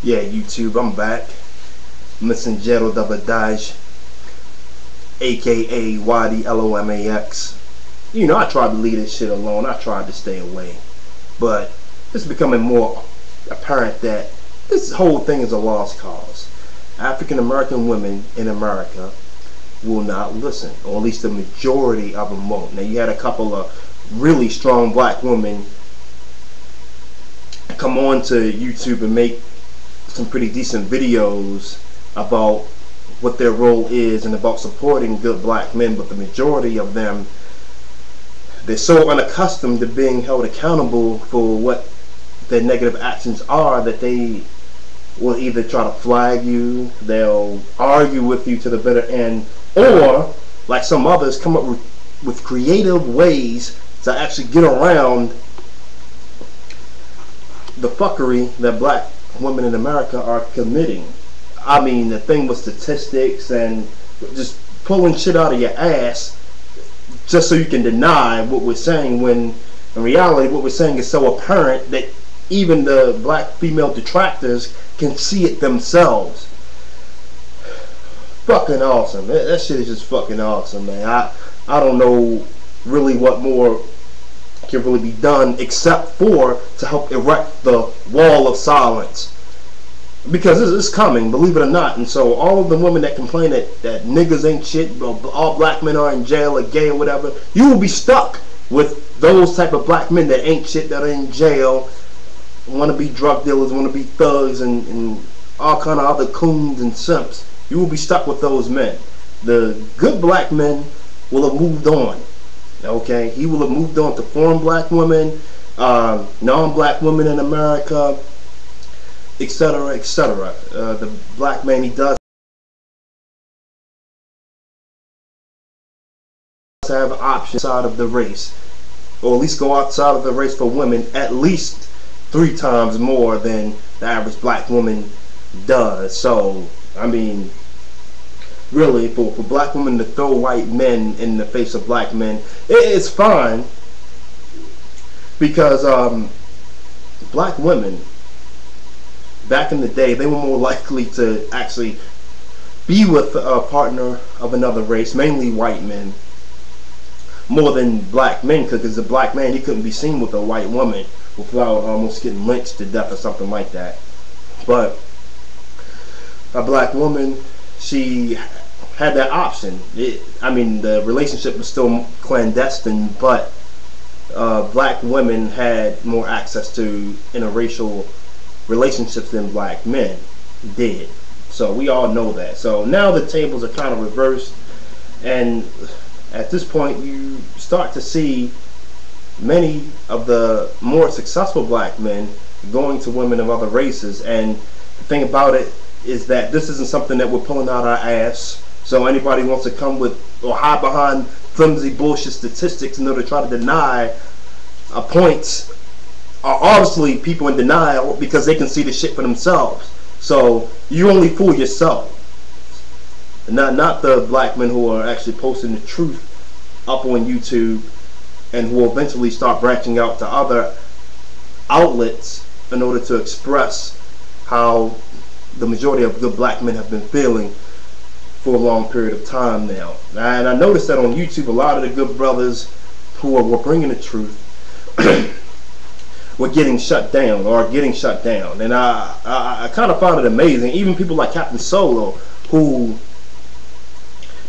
Yeah, YouTube, I'm back. Messengero Dabadaj, aka YDLOMAX. You know, I tried to leave this shit alone. I tried to stay away. But it's becoming more apparent that this whole thing is a lost cause. African American women in America will not listen, or at least the majority of them won't. Now, you had a couple of really strong black women come on to YouTube and make some pretty decent videos about what their role is and about supporting good black men, but the majority of them, they're so unaccustomed to being held accountable for what their negative actions are that they will either try to flag you, they'll argue with you to the bitter end, or like some others come up with creative ways to actually get around the fuckery that black women in America are committing. I mean, the thing with statistics and just pulling shit out of your ass just so you can deny what we're saying, when in reality what we're saying is so apparent that even the black female detractors can see it themselves. Fucking awesome. That shit is just fucking awesome, man. I don't know really what more can really be done except for to help erect the wall of silence, because this is coming, believe it or not. And so all of the women that complain that niggas ain't shit, all black men are in jail or gay or whatever, you will be stuck with those type of black men that ain't shit, that are in jail, want to be drug dealers, want to be thugs, and all kind of other coons and simps. You will be stuck with those men. The good black men will have moved on. Okay, he will have moved on to foreign black women, non-black women in America, etc., etc. The black man, he does have options outside of the race, or at least go outside of the race for women at least 3 times more than the average black woman does. So, I mean, really, for black women to throw white men in the face of black men, it's fine, because black women back in the day, they were more likely to actually be with a partner of another race, mainly white men, more than black men, because as a black man, he couldn't be seen with a white woman without almost getting lynched to death or something like that. But a black woman, she had that option. I mean, the relationship was still clandestine, but black women had more access to interracial relationships than black men did. So we all know that. So now the tables are kind of reversed, and at this point you start to see many of the more successful black men going to women of other races. And the thing about it is that this isn't something that we're pulling out our ass. So anybody wants to come with or hide behind flimsy bullshit statistics in order to try to deny points are obviously people in denial, because they can see the shit for themselves. So you only fool yourself, not the black men who are actually posting the truth up on YouTube and who will eventually start branching out to other outlets in order to express how the majority of good black men have been feeling for a long period of time now. And I noticed that on YouTube, a lot of the good brothers who were bringing the truth were getting shut down, or getting shut down. And I kind of found it amazing. Even people like Captain Solo, who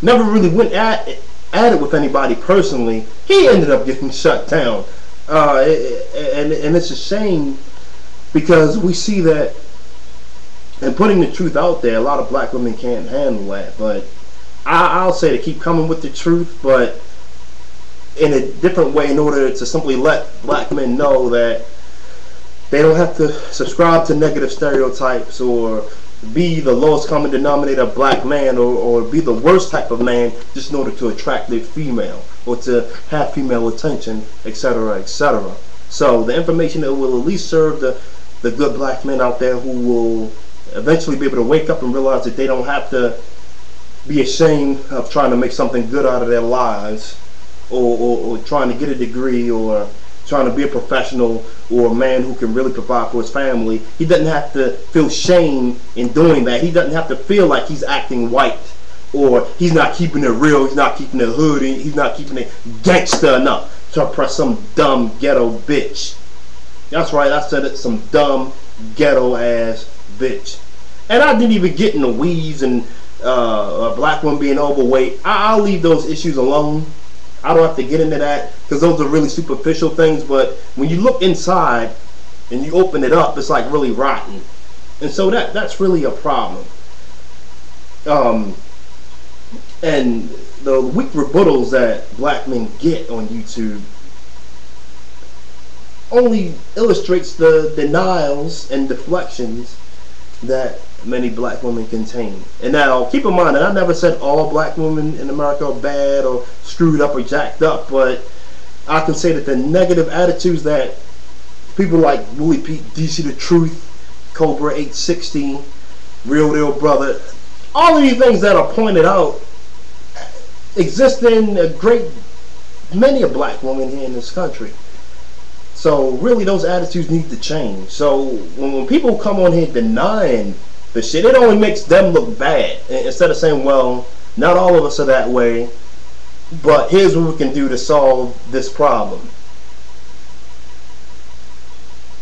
never really went at it with anybody personally, he ended up getting shut down. And it's a shame, because we see that, and putting the truth out there, a lot of black women can't handle that. But I'll say to keep coming with the truth, but in a different way, in order to simply let black men know that they don't have to subscribe to negative stereotypes, or be the lowest common denominator of black man, or be the worst type of man just in order to attract the female, or to have female attention, etc., etc. So the information that will at least serve the good black men out there, who will eventually be able to wake up and realize that they don't have to be ashamed of trying to make something good out of their lives, or trying to get a degree, or trying to be a professional or a man who can really provide for his family, he doesn't have to feel shame in doing that. He doesn't have to feel like he's acting white, or he's not keeping it real, he's not keeping it hood, he's not keeping it gangster enough to impress some dumb ghetto bitch. That's right, I said it, some dumb ghetto ass bitch. And I didn't even get in the weeds and a black woman being overweight. I'll leave those issues alone. I don't have to get into that because those are really superficial things. But when you look inside and you open it up, it's like really rotten. And so that's really a problem. And the weak rebuttals that black men get on YouTube only illustrates the denials and deflections that many black women contain. And now, keep in mind that I never said all black women in America are bad or screwed up or jacked up, but I can say that the negative attitudes that people like Willie Pete, DC The Truth, Cobra 860, Real Deal Brother, all of these things that are pointed out exist in a great many of black women here in this country. So really those attitudes need to change. So when people come on here denying the shit, it only makes them look bad. Instead of saying, well, not all of us are that way, but here's what we can do to solve this problem.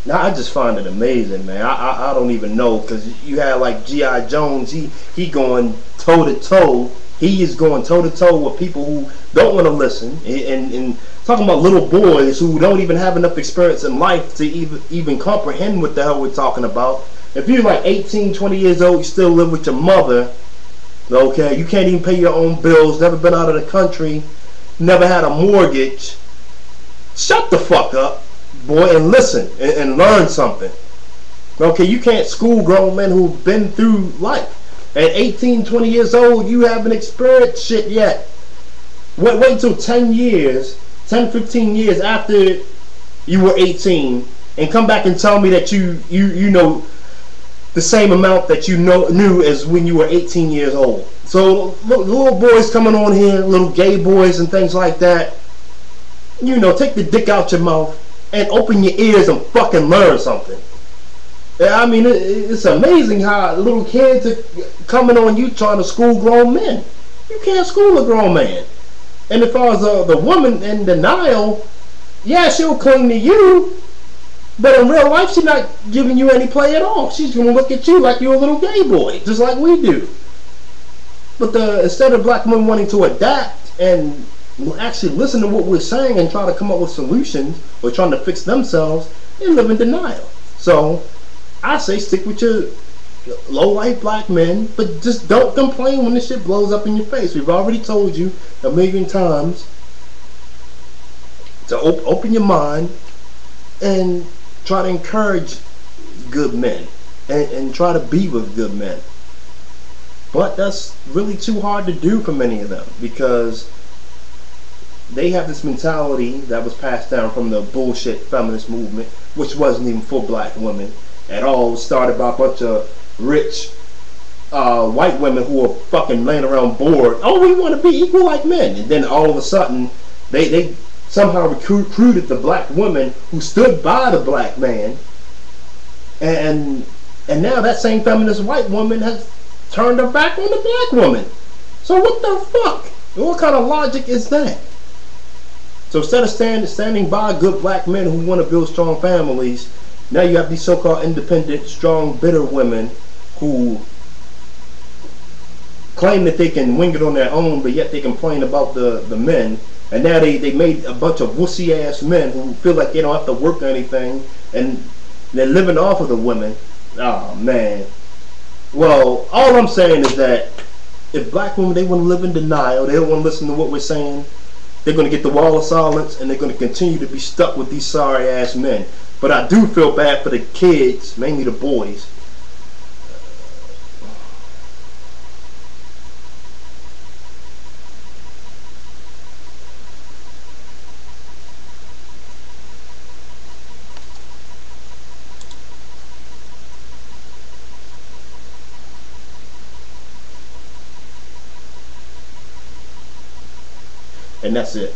Now I just find it amazing, man. I don't even know, because you had like G.I. Jones, he going toe to toe. He is going toe to toe with people who don't want to listen, and talking about little boys who don't even have enough experience in life to even comprehend what the hell we're talking about. If you're like 18, 20 years old, you still live with your mother, okay, you can't even pay your own bills, never been out of the country, never had a mortgage, shut the fuck up, boy, and listen and learn something. Okay, you can't school grown men who've been through life. At 18, 20 years old, you haven't experienced shit yet. Wait until 10 years, 10, 15 years after you were 18 and come back and tell me that you know the same amount that you knew as when you were 18 years old. So little boys coming on here, little gay boys and things like that, you know, take the dick out your mouth and open your ears and fucking learn something. I mean, it's amazing how little kids are coming on you trying to school grown men. You can't school a grown man. And as far as the woman in denial, yeah, she'll cling to you, but in real life, she's not giving you any play at all. She's going to look at you like you're a little gay boy, just like we do. But instead of black men wanting to adapt and actually listen to what we're saying and try to come up with solutions or trying to fix themselves, they live in denial. So I say stick with your low-life black men, but just don't complain when this shit blows up in your face. We've already told you a million times to open your mind and try to encourage good men and try to be with good men. But that's really too hard to do for many of them, because they have this mentality that was passed down from the bullshit feminist movement, which wasn't even for black women at all. It was started by a bunch of rich white women who were fucking laying around bored. Oh, we want to be equal like men. And then all of a sudden they somehow recruited the black woman who stood by the black man, and now that same feminist white woman has turned her back on the black woman. So what the fuck? What kind of logic is that? So instead of standing by good black men who want to build strong families, now you have these so-called independent, strong, bitter women who claim that they can wing it on their own, but yet they complain about the men. And now they made a bunch of wussy-ass men who feel like they don't have to work or anything, and they're living off of the women. Oh, man. Well, all I'm saying is that if black women, they want to live in denial, they don't want to listen to what we're saying, they're going to get the wall of silence, and they're going to continue to be stuck with these sorry-ass men. But I do feel bad for the kids, mainly the boys. And that's it.